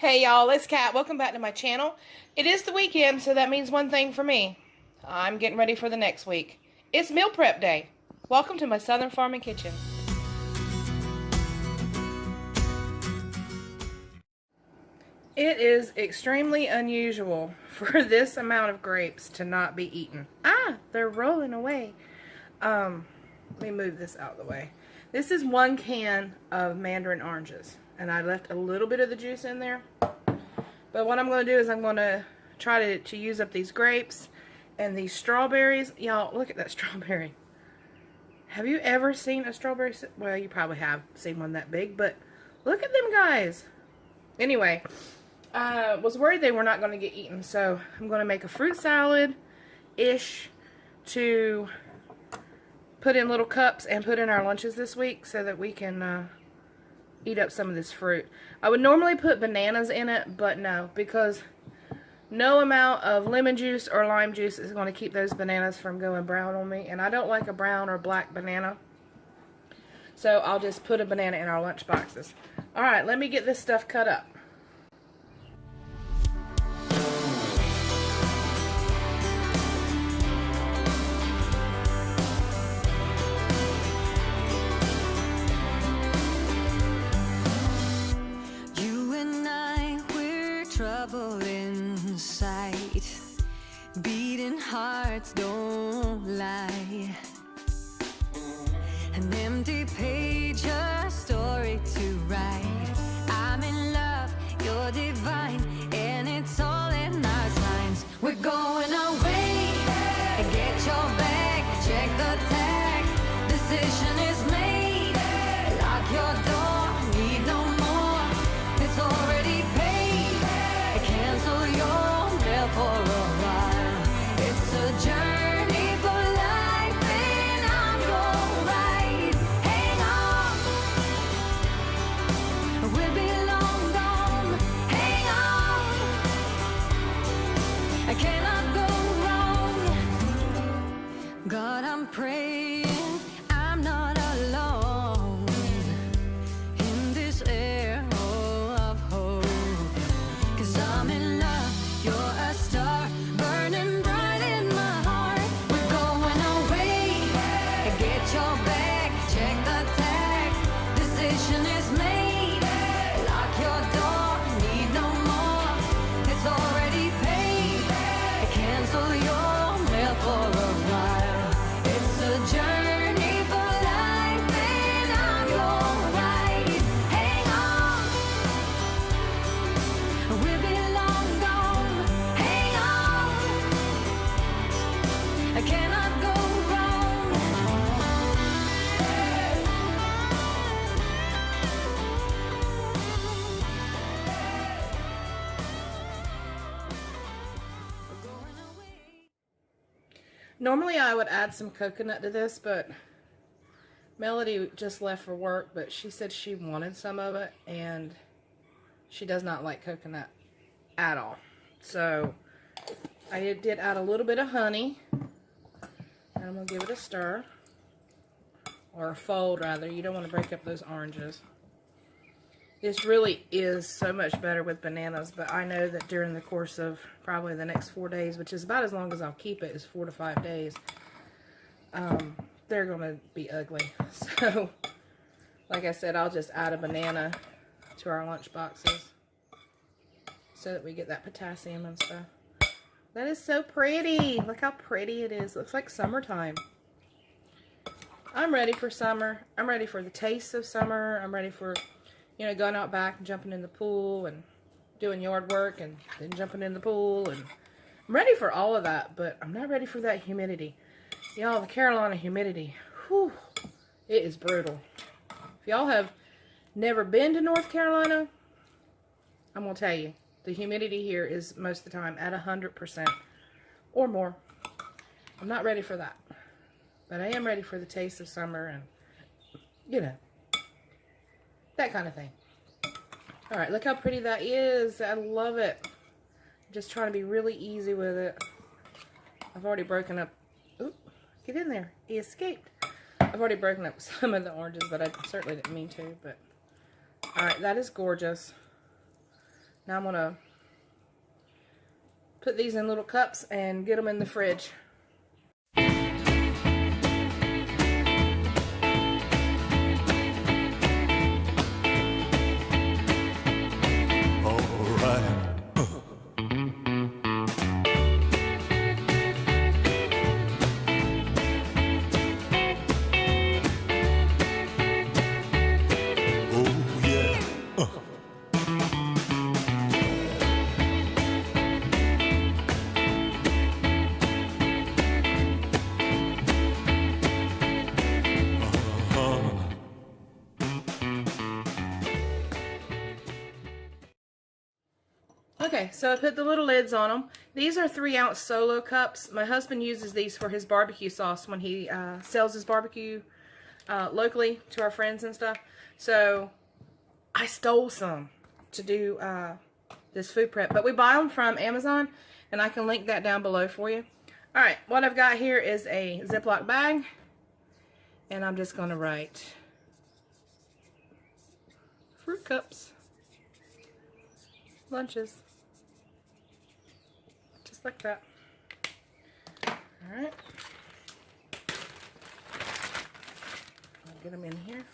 Hey y'all, it's Kat. Welcome back to my channel. It is the weekend, so that means one thing for me. I'm getting ready for the next week. It's meal prep day. Welcome to my Southern Farming Kitchen. It is extremely unusual for this amount of grapes to not be eaten. Ah, they're rolling away. Let me move this out of the way. This is 1 can of mandarin oranges, and I left a little bit of the juice in there. But what I'm going to do is I'm going to try to use up these grapes and these strawberries. Y'all, look at that strawberry. Have you ever seen a strawberry? Well, you probably have seen one that big, but look at them guys. Anyway, I was worried they were not going to get eaten, so I'm going to make a fruit salad-ish to put in little cups and put in our lunches this week so that we can eat up some of this fruit. I would normally put bananas in it, but no, because no amount of lemon juice or lime juice is going to keep those bananas from going brown on me, and I don't like a brown or black banana, so I'll just put a banana in our lunch boxes. Alright, let me get this stuff cut up. Trouble in sight, beating hearts don't lie, an empty page, a story to write. I'm in love, you're divine, and it's all in our signs. We're going away, get your bag, check the tag, decision is made, lock your door, need no more, it's already paid. Cancel your mail for a while. It's a journey for life, and I'm your ride. Hang on, we'll be long gone. Hang on, I cannot go wrong. God, I'm praying I'm not alone in this air of hope. I'm in love, you're a star, burning bright in my heart. We're going away, get your bag, check the tag, decision is made, lock your door, need no more, it's already paid, cancel your mail for a while. It's a journey for life, and I'm your ride. Hang on, we'll be I cannot go wrong. Normally I would add some coconut to this, but Melody just left for work, but she said she wanted some of it, and she does not like coconut at all. So I did add a little bit of honey, and I'm going to give it a stir, or a fold rather. You don't want to break up those oranges. This really is so much better with bananas, but I know that during the course of probably the next 4 days, which is about as long as I'll keep it, is 4 to 5 days, they're going to be ugly. So, like I said, I'll just add a banana to our lunch boxes so that we get that potassium and stuff. That is so pretty. Look how pretty it is. Looks like summertime. I'm ready for summer. I'm ready for the taste of summer. I'm ready for, you know, going out back and jumping in the pool and doing yard work and then jumping in the pool. And I'm ready for all of that, but I'm not ready for that humidity. Y'all, the Carolina humidity, whew, it is brutal. If y'all have never been to North Carolina, I'm going to tell you, the humidity here is most of the time at 100% or more. I'm not ready for that. But I am ready for the taste of summer and, you know, that kind of thing. Alright, look how pretty that is. I love it. I'm just trying to be really easy with it. I've already broken up. Oop, get in there. He escaped. I've already broken up some of the oranges, but I certainly didn't mean to. But alright, that is gorgeous. Now I'm going to put these in little cups and get them in the fridge. Okay, so I put the little lids on them. These are 3-ounce solo cups. My husband uses these for his barbecue sauce when he sells his barbecue locally to our friends and stuff. So I stole some to do this food prep. But we buy them from Amazon, and I can link that down below for you. Alright, what I've got here is a Ziploc bag. And I'm just going to write fruit cups. Lunches. Just like that. Alright. I'll get them in here.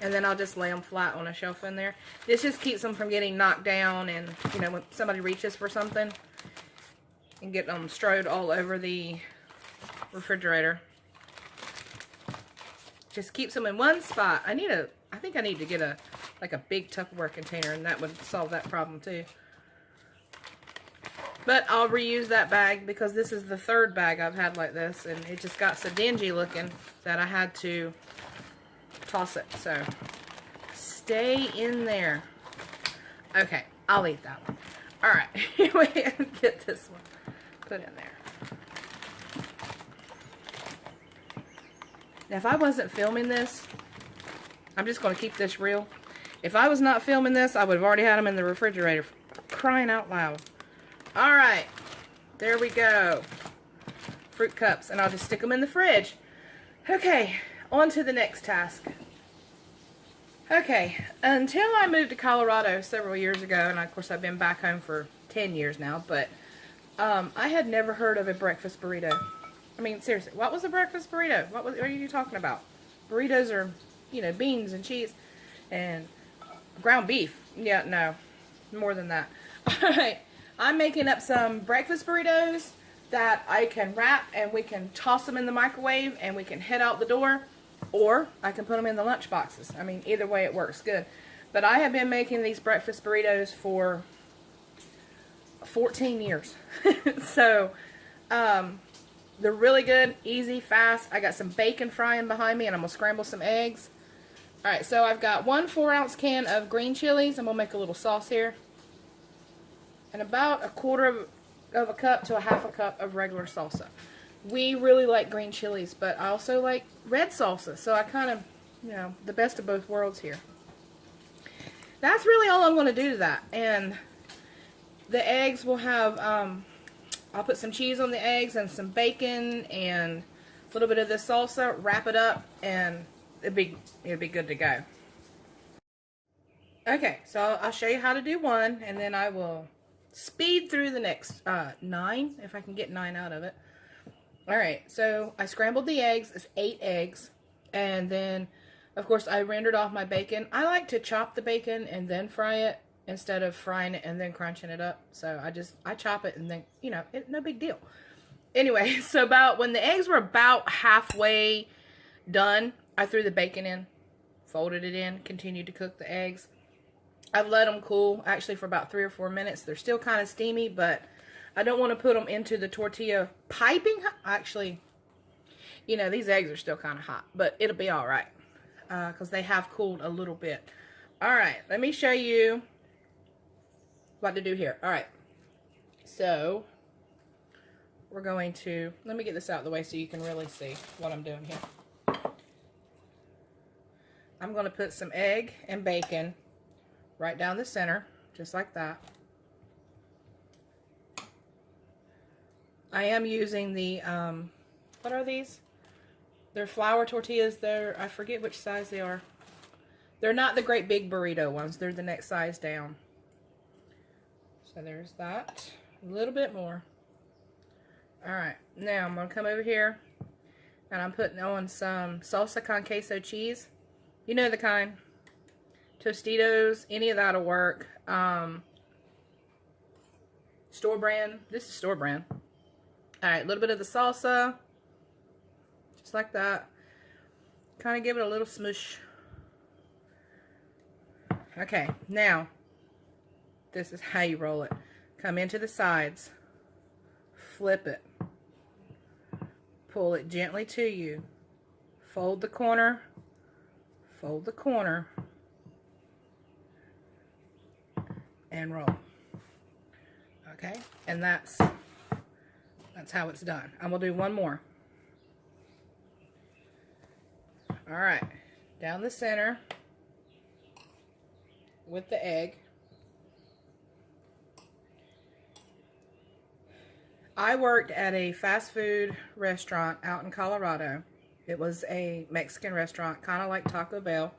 And then I'll just lay them flat on a shelf in there. This just keeps them from getting knocked down and, you know, when somebody reaches for something and get them strode all over the refrigerator. Just keeps them in one spot. I think I need to get a big Tupperware container, and that would solve that problem too. But I'll reuse that bag because this is the 3rd bag I've had like this, and it just got so dingy looking that I had to toss it. So stay in there. Okay, I'll eat that one. Alright, here we get this one. Put in there. Now if I wasn't filming this, I'm just going to keep this real. If I was not filming this, I would have already had them in the refrigerator. Crying out loud. Alright. There we go. Fruit cups. And I'll just stick them in the fridge. Okay. On to the next task. Okay. Until I moved to Colorado several years ago, and of course I've been back home for 10 years now, but I had never heard of a breakfast burrito. I mean, seriously. What was a breakfast burrito? What are you talking about? Burritos are, you know, beans and cheese and ground beef. Yeah, no. More than that. Alright. I'm making up some breakfast burritos that I can wrap, and we can toss them in the microwave and we can head out the door, or I can put them in the lunch boxes. I mean, either way it works good. But I have been making these breakfast burritos for 14 years. So, they're really good, easy, fast. I got some bacon frying behind me, and I'm going to scramble some eggs. Alright, so I've got 1 4-ounce can of green chilies. I'm going to make a little sauce here. And about 1/4 of a cup to 1/2 cup of regular salsa. We really like green chilies, but I also like red salsa. So I kind of, you know, the best of both worlds here. That's really all I'm going to do to that. And the eggs will have, I'll put some cheese on the eggs and some bacon and a little bit of this salsa, wrap it up, and it'd be good to go. Okay, so I'll show you how to do one, and then I will speed through the next 9, if I can get 9 out of it. Alright, so I scrambled the eggs. It's 8 eggs. And then, of course, I rendered off my bacon. I like to chop the bacon and then fry it instead of frying it and then crunching it up. So I chop it and then, you know, no big deal. Anyway, so when the eggs were about halfway done, I threw the bacon in, folded it in, continued to cook the eggs. I've let them cool, actually, for about 3 or 4 minutes. They're still kind of steamy, but I don't want to put them into the tortilla piping hot. Actually, you know, these eggs are still kind of hot, but it'll be all right because they have cooled a little bit. All right, let me show you what to do here. All right, so we're going to, let me get this out of the way so you can really see what I'm doing here. I'm going to put some egg and bacon right down the center, just like that. I am using the, what are these? They're flour tortillas. I forget which size they are. They're not the great big burrito ones. They're the next size down. So there's that. A little bit more. Alright, now I'm going to come over here and I'm putting on some salsa con queso cheese. You know the kind. Tostitos, any of that will work. Store brand. This is store brand. Alright, a little bit of the salsa. Just like that. Kind of give it a little smoosh. Okay, now, this is how you roll it. Come into the sides. Flip it. Pull it gently to you. Fold the corner. Fold the corner. And roll. Okay, and that's how it's done. I'm gonna do one more. All right, down the center with the egg. I worked at a fast food restaurant out in Colorado. It was a Mexican restaurant, kind of like Taco Bell.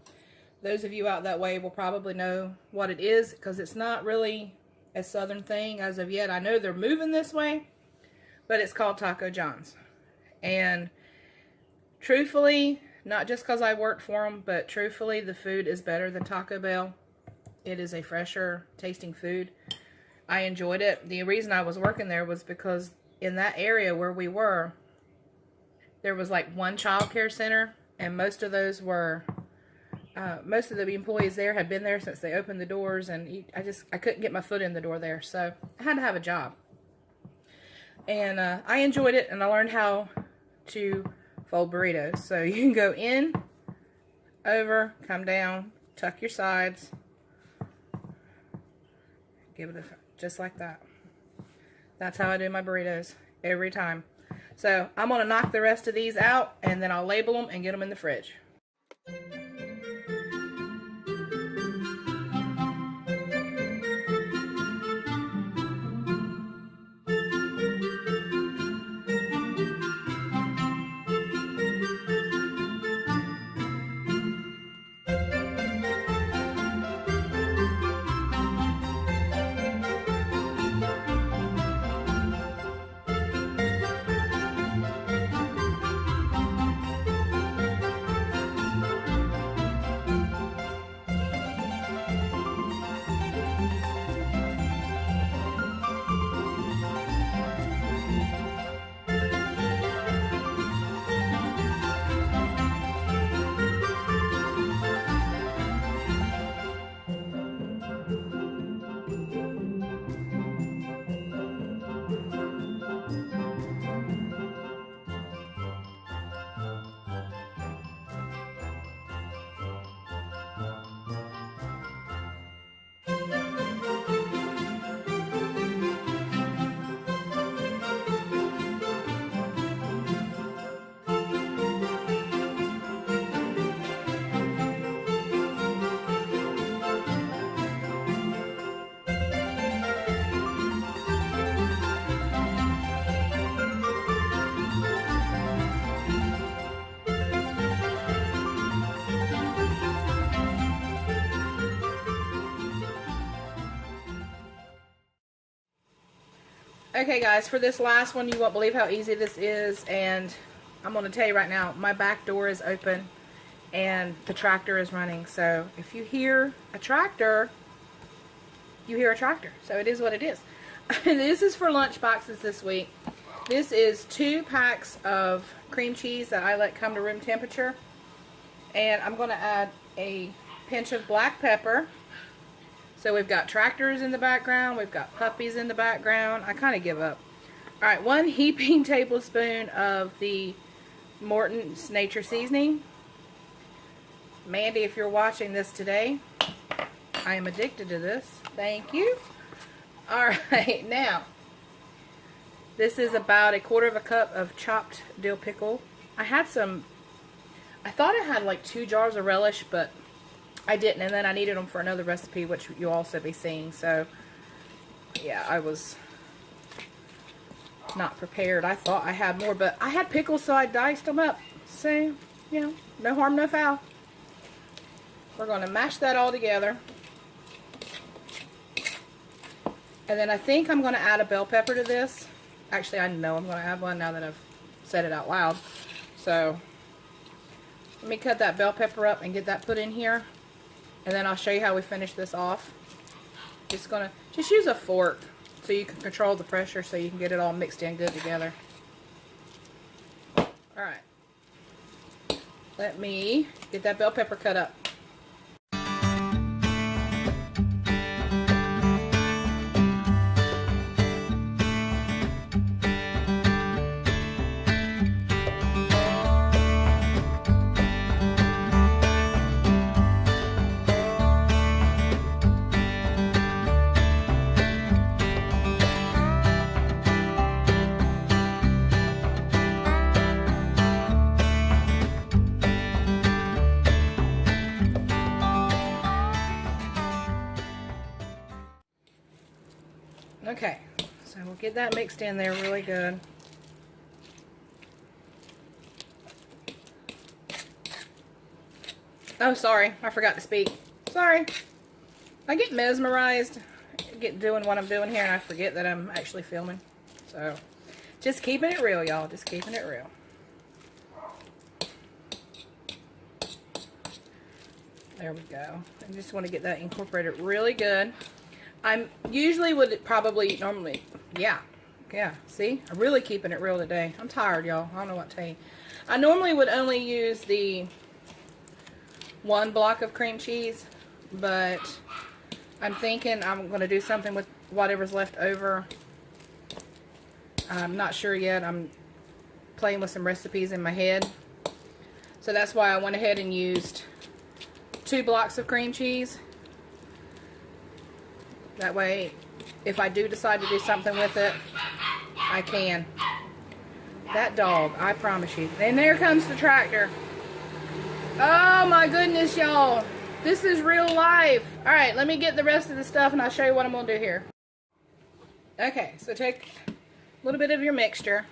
Those of you out that way will probably know what it is because it's not really a southern thing as of yet. I know they're moving this way, but it's called Taco John's. And truthfully, not just because I worked for them, but truthfully, the food is better than Taco Bell. It is a fresher tasting food. I enjoyed it. The reason I was working there was because in that area where we were, there was like one child care center, and most of those were, most of the employees there had been there since they opened the doors, and I couldn't get my foot in the door there, so I had to have a job. And I enjoyed it, and I learned how to fold burritos. So you can go in, over, come down, tuck your sides, give it a just like that. That's how I do my burritos every time. So I'm going to knock the rest of these out, and then I'll label them and get them in the fridge. Okay guys, for this last one, you won't believe how easy this is, and I'm going to tell you right now, my back door is open and the tractor is running. So if you hear a tractor, you hear a tractor. So it is what it is. This is for lunch boxes this week. This is 2 packs of cream cheese that I let come to room temperature. And I'm going to add a pinch of black pepper. So we've got tractors in the background. We've got puppies in the background. I kind of give up. Alright, 1 heaping tablespoon of the Morton's Nature Seasoning. Mandy, if you're watching this today, I am addicted to this. Thank you. Alright, now, this is about 1/4 cup of chopped dill pickle. I thought I had like 2 jars of relish, but I didn't, and then I needed them for another recipe, which you'll also be seeing. So, yeah, I was not prepared. I thought I had more, but I had pickles, so I diced them up. So, you know, no harm, no foul. We're going to mash that all together. And then I think I'm going to add a bell pepper to this. Actually, I know I'm going to add one now that I've said it out loud. So let me cut that bell pepper up and get that put in here. And then I'll show you how we finish this off. Just use a fork so you can control the pressure so you can get it all mixed in good together. Alright. Let me get that bell pepper cut up. Okay, so we'll get that mixed in there really good. Oh, sorry, I forgot to speak. Sorry. I get mesmerized doing what I'm doing here, and I forget that I'm actually filming. So, just keeping it real, y'all. Just keeping it real. There we go. I just want to get that incorporated really good. I'm usually would probably normally, yeah, see, I'm really keeping it real today. I'm tired, y'all. I don't know what to tell you. I normally would only use the 1 block of cream cheese, but I'm thinking I'm going to do something with whatever's left over. I'm not sure yet. I'm playing with some recipes in my head. So that's why I went ahead and used 2 blocks of cream cheese. That way, if I do decide to do something with it, I can. That dog, I promise you. And there comes the tractor. Oh my goodness, y'all. This is real life. Alright, let me get the rest of the stuff and I'll show you what I'm going to do here. Okay, so take a little bit of your mixture.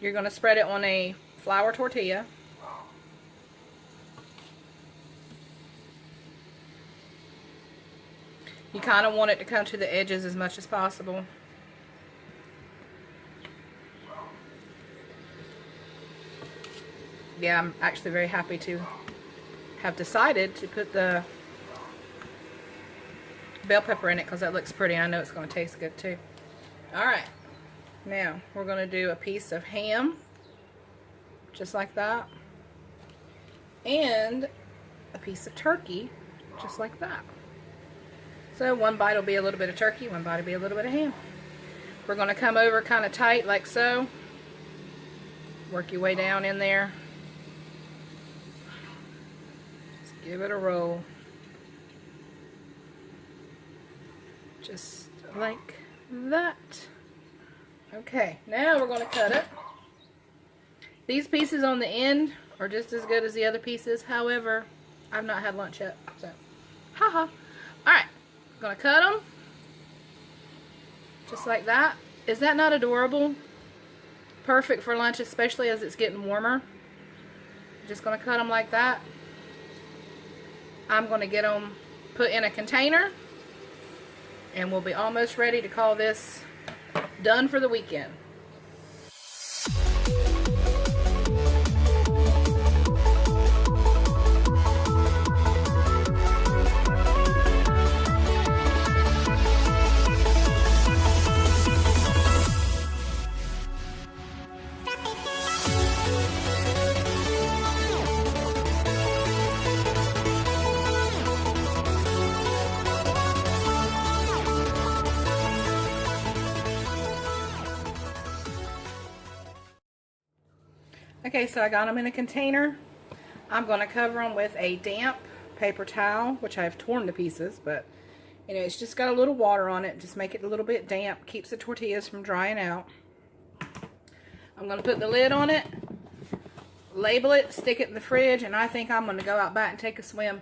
You're going to spread it on a flour tortilla. You kind of want it to come to the edges as much as possible. Yeah, I'm actually very happy to have decided to put the bell pepper in it because that looks pretty. I know it's going to taste good too. Alright, now we're going to do a piece of ham, just like that, and a piece of turkey, just like that. So one bite will be a little bit of turkey, one bite will be a little bit of ham. We're going to come over kind of tight like so. Work your way down in there. Just give it a roll. Just like that. Okay, now we're going to cut it. These pieces on the end are just as good as the other pieces. However, I've not had lunch yet, so haha. Alright. Gonna cut them just like that. Is that not adorable? Perfect for lunch, especially as it's getting warmer. Just gonna cut them like that. I'm gonna get them put in a container and we'll be almost ready to call this done for the weekend. Okay, so I got them in a container. I'm going to cover them with a damp paper towel, which I've torn to pieces, but you know, it's just got a little water on it. Just make it a little bit damp. Keeps the tortillas from drying out. I'm going to put the lid on it, label it, stick it in the fridge, and I think I'm going to go out back and take a swim.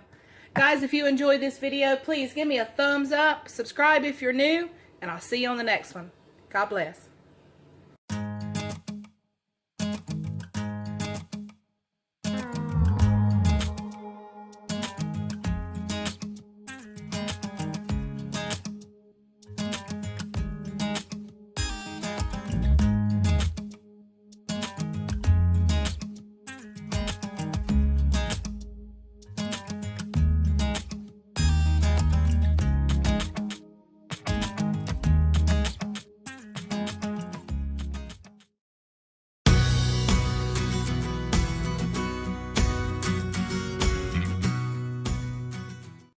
Guys, if you enjoyed this video, please give me a thumbs up, subscribe if you're new, and I'll see you on the next one. God bless.